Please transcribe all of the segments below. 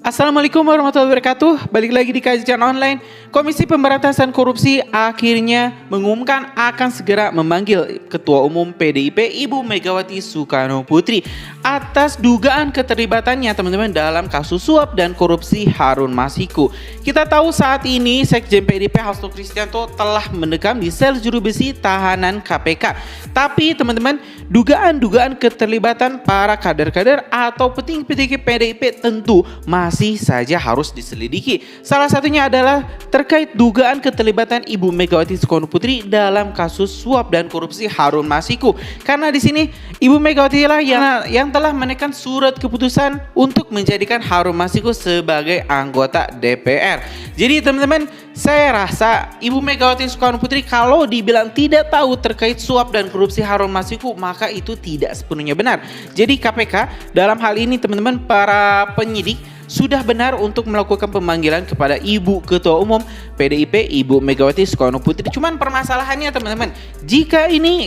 Assalamualaikum warahmatullahi wabarakatuh. Balik lagi di kajian online. Komisi Pemberantasan Korupsi akhirnya mengumumkan akan segera memanggil Ketua Umum PDIP Ibu Megawati Soekarno Putri atas dugaan keterlibatannya teman-teman dalam kasus suap dan korupsi Harun Masiku. Kita tahu saat ini Sekjen PDIP Hasto Kristianto telah mendekam di sel juru besi tahanan KPK. Tapi teman-teman, dugaan-dugaan keterlibatan para kader-kader atau petinggi-petinggi PDIP tentu masih saja harus diselidiki. Salah satunya adalah terkait dugaan keterlibatan Ibu Megawati Soekarno Putri dalam kasus suap dan korupsi Harun Masiku. Karena di sini Ibu Megawati lah yang telah menekan surat keputusan untuk menjadikan Harun Masiku sebagai anggota DPR. Jadi teman-teman, saya rasa Ibu Megawati Soekarno Putri kalau dibilang tidak tahu terkait suap dan korupsi Harun Masiku, maka itu tidak sepenuhnya benar. Jadi KPK dalam hal ini teman-teman, para penyidik sudah benar untuk melakukan pemanggilan kepada Ibu Ketua Umum PDIP Ibu Megawati Soekarno Putri. Cuman permasalahannya teman-teman, jika ini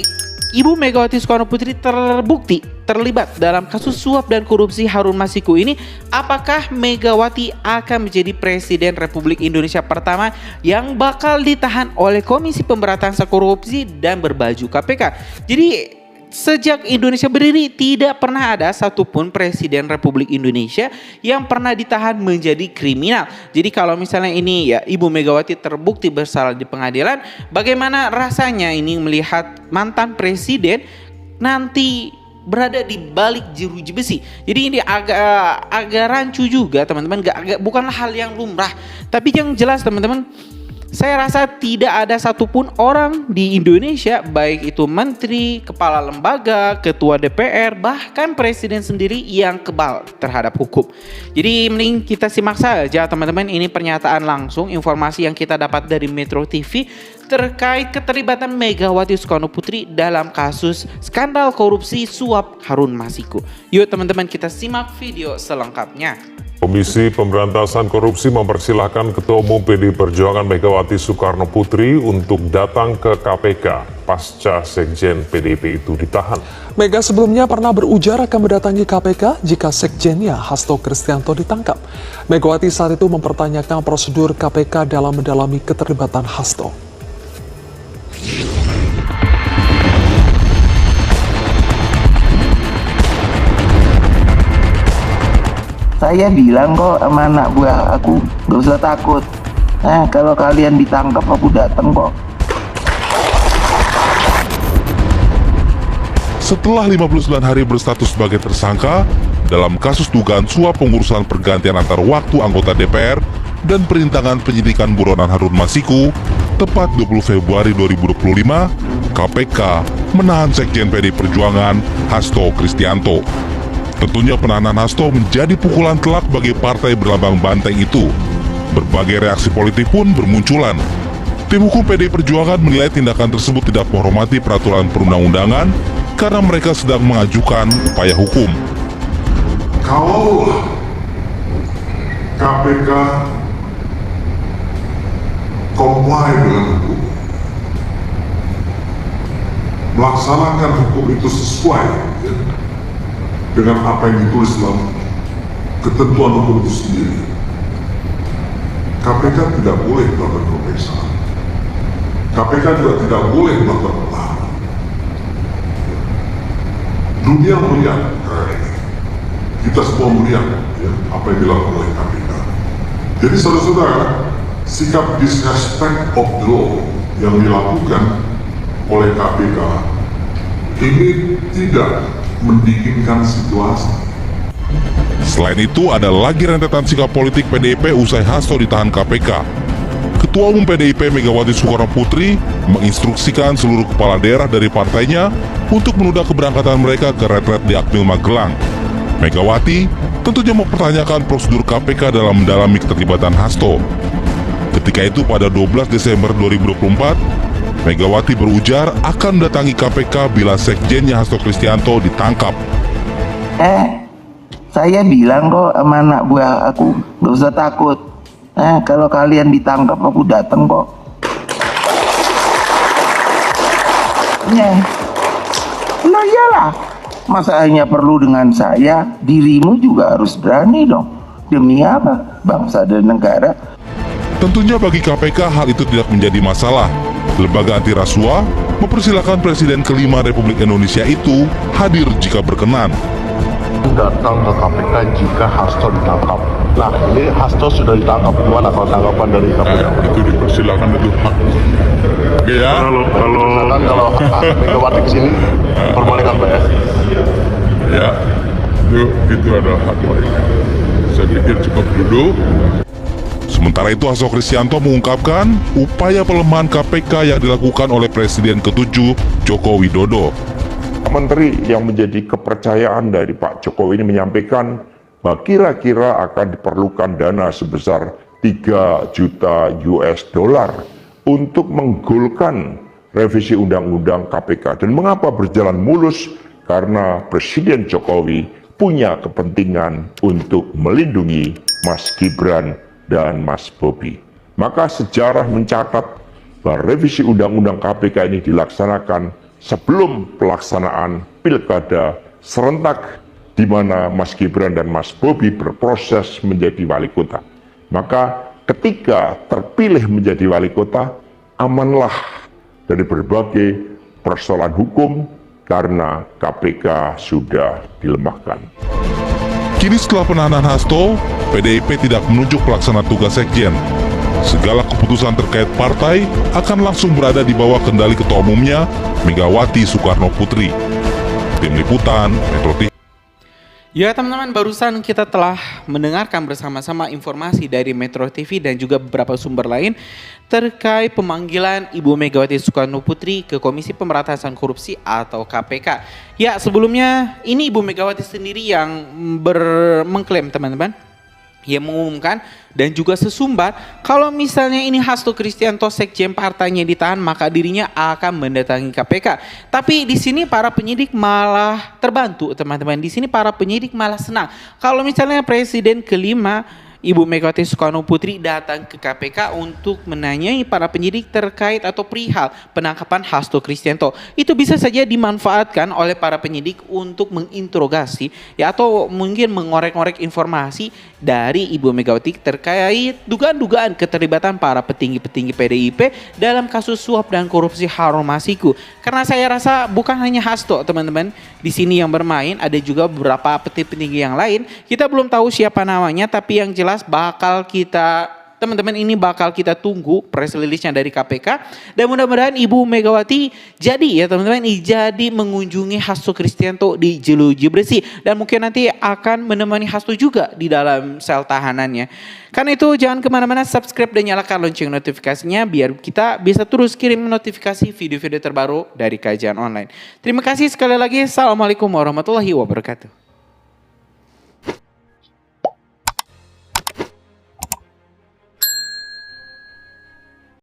Ibu Megawati Soekarno Putri terbukti terlibat dalam kasus suap dan korupsi Harun Masiku ini, apakah Megawati akan menjadi Presiden Republik Indonesia pertama yang bakal ditahan oleh Komisi Pemberantasan Korupsi dan berbaju KPK? Jadi sejak Indonesia berdiri tidak pernah ada satupun Presiden Republik Indonesia yang pernah ditahan menjadi kriminal. Jadi kalau misalnya ini ya Ibu Megawati terbukti bersalah di pengadilan, bagaimana rasanya ini melihat mantan presiden nanti berada di balik jeruji besi. Jadi ini agak rancu juga teman-teman, bukanlah hal yang lumrah. Tapi yang jelas teman-teman, saya rasa tidak ada satupun orang di Indonesia, baik itu menteri, kepala lembaga, ketua DPR, bahkan presiden sendiri yang kebal terhadap hukum. Jadi mending kita simak saja teman-teman, ini pernyataan langsung informasi yang kita dapat dari Metro TV terkait keterlibatan Megawati Soekarno Putri dalam kasus skandal korupsi suap Harun Masiku. Yuk teman-teman, kita simak video selengkapnya. Komisi Pemberantasan Korupsi mempersilahkan Ketua Umum PDI Perjuangan Megawati Soekarno Putri untuk datang ke KPK pasca Sekjen PDIP itu ditahan. Mega sebelumnya pernah berujar akan mendatangi KPK jika Sekjennya Hasto Kristianto ditangkap. Megawati saat itu mempertanyakan prosedur KPK dalam mendalami keterlibatan Hasto. Saya bilang kok sama anak buah aku, gak usah takut. Kalau kalian ditangkap aku datang kok. Setelah 59 hari berstatus sebagai tersangka dalam kasus dugaan suap pengurusan pergantian antar waktu anggota DPR dan perintangan penyidikan buronan Harun Masiku, tepat 20 Februari 2025, KPK menahan Sekjen PDI Perjuangan Hasto Kristianto. Tentunya penahanan Hasto menjadi pukulan telak bagi partai berlambang banteng itu. Berbagai reaksi politik pun bermunculan. Tim hukum PDI Perjuangan menilai tindakan tersebut tidak menghormati peraturan perundang-undangan karena mereka sedang mengajukan upaya hukum. Kalau KPK comply dengan hukum, melaksanakan hukum itu sesuai dengan apa yang ditulis dalam ketentuan hukum itu sendiri, KPK tidak boleh melakukan pemeriksaan. KPK juga tidak boleh melakukan penahanan. Dunia melihat kita semua melihat apa yang dilakukan oleh KPK. Jadi saudara-saudara, sikap disrespect of the law yang dilakukan oleh KPK ini tidak mendinginkan situasi. Selain itu, ada lagi rentetan sikap politik PDIP usai Hasto ditahan KPK. Ketua Umum PDIP Megawati Soekarno Putri menginstruksikan seluruh kepala daerah dari partainya untuk menunda keberangkatan mereka ke retret di Akmil Magelang. Megawati tentunya mempertanyakan prosedur KPK dalam mendalami keterlibatan Hasto. Ketika itu pada 12 Desember 2024, Megawati berujar akan mendatangi KPK bila Sekjennya Hasto Kristianto ditangkap. Saya bilang kok sama anak buah aku, gak usah takut. Kalau kalian ditangkap aku datang kok. Nah iyalah, masa hanya perlu dengan saya, dirimu juga harus berani dong. demi apa? Bangsa dan negara. Tentunya bagi KPK hal itu tidak menjadi masalah. Lembaga anti rasuah mempersilahkan Presiden kelima Republik Indonesia itu hadir jika berkenan. Datang ke KPK jika Hasto ditangkap. Nah, ini Hasto sudah ditangkap. Gimana kalau tanggapan dari KPK? Itu dipersilakan, itu hak. Oke ya. Kalau Megawati kesini, perbolehkan Pak ya? Ya, itu adalah hak mereka. Saya pikir cukup duduk. Sementara itu Hasto Kristianto mengungkapkan upaya pelemahan KPK yang dilakukan oleh Presiden ke-7 Joko Widodo. Menteri yang menjadi kepercayaan dari Pak Jokowi ini menyampaikan bahwa kira-kira akan diperlukan dana sebesar 3 juta US dollar untuk menggolkan revisi undang-undang KPK. Dan mengapa berjalan mulus? Karena Presiden Jokowi punya kepentingan untuk melindungi Mas Gibran dan Mas Bobi. Maka sejarah mencatat bahwa revisi undang-undang KPK ini dilaksanakan sebelum pelaksanaan pilkada serentak di mana Mas Gibran dan Mas Bobi berproses menjadi wali kota. Maka ketika terpilih menjadi wali kota, amanlah dari berbagai persoalan hukum karena KPK sudah dilemahkan. Kini setelah penahanan Hasto, PDIP tidak menunjuk pelaksana tugas sekjen. Segala keputusan terkait partai akan langsung berada di bawah kendali ketua umumnya, Megawati Soekarno Putri. Tim Liputan, Metro TV. Ya teman-teman, barusan kita telah mendengarkan bersama-sama informasi dari Metro TV dan juga beberapa sumber lain terkait pemanggilan Ibu Megawati Soekarno Putri ke Komisi Pemberantasan Korupsi atau KPK. Ya, sebelumnya ini Ibu Megawati sendiri yang mengklaim teman-teman, yang mengumumkan dan juga sesumbar kalau misalnya ini Hasto Kristianto sekjen partainya ditahan, maka dirinya akan mendatangi KPK. Tapi di sini para penyidik malah terbantu teman-teman. Di sini para penyidik malah senang kalau misalnya Presiden kelima Ibu Megawati Soekarno Putri datang ke KPK untuk menanyai para penyidik terkait atau perihal penangkapan Hasto Kristianto. Itu bisa saja dimanfaatkan oleh para penyidik untuk menginterogasi ya atau mungkin mengorek-ngorek informasi dari Ibu Megawati terkait dugaan-dugaan keterlibatan para petinggi-petinggi PDIP dalam kasus suap dan korupsi Harun Masiku. Karena saya rasa bukan hanya Hasto teman-teman di sini yang bermain, ada juga beberapa petinggi yang lain. Kita belum tahu siapa namanya, tapi yang jelas bakal kita tunggu press release-nya dari KPK dan mudah-mudahan Ibu Megawati jadi mengunjungi Hasto Kristianto di Jeruji Bersih dan mungkin nanti akan menemani Hasto juga di dalam sel tahanannya. Karena itu jangan kemana-mana, subscribe dan nyalakan lonceng notifikasinya biar kita bisa terus kirim notifikasi video-video terbaru dari Kajian Online. Terima kasih sekali lagi. Assalamualaikum warahmatullahi wabarakatuh.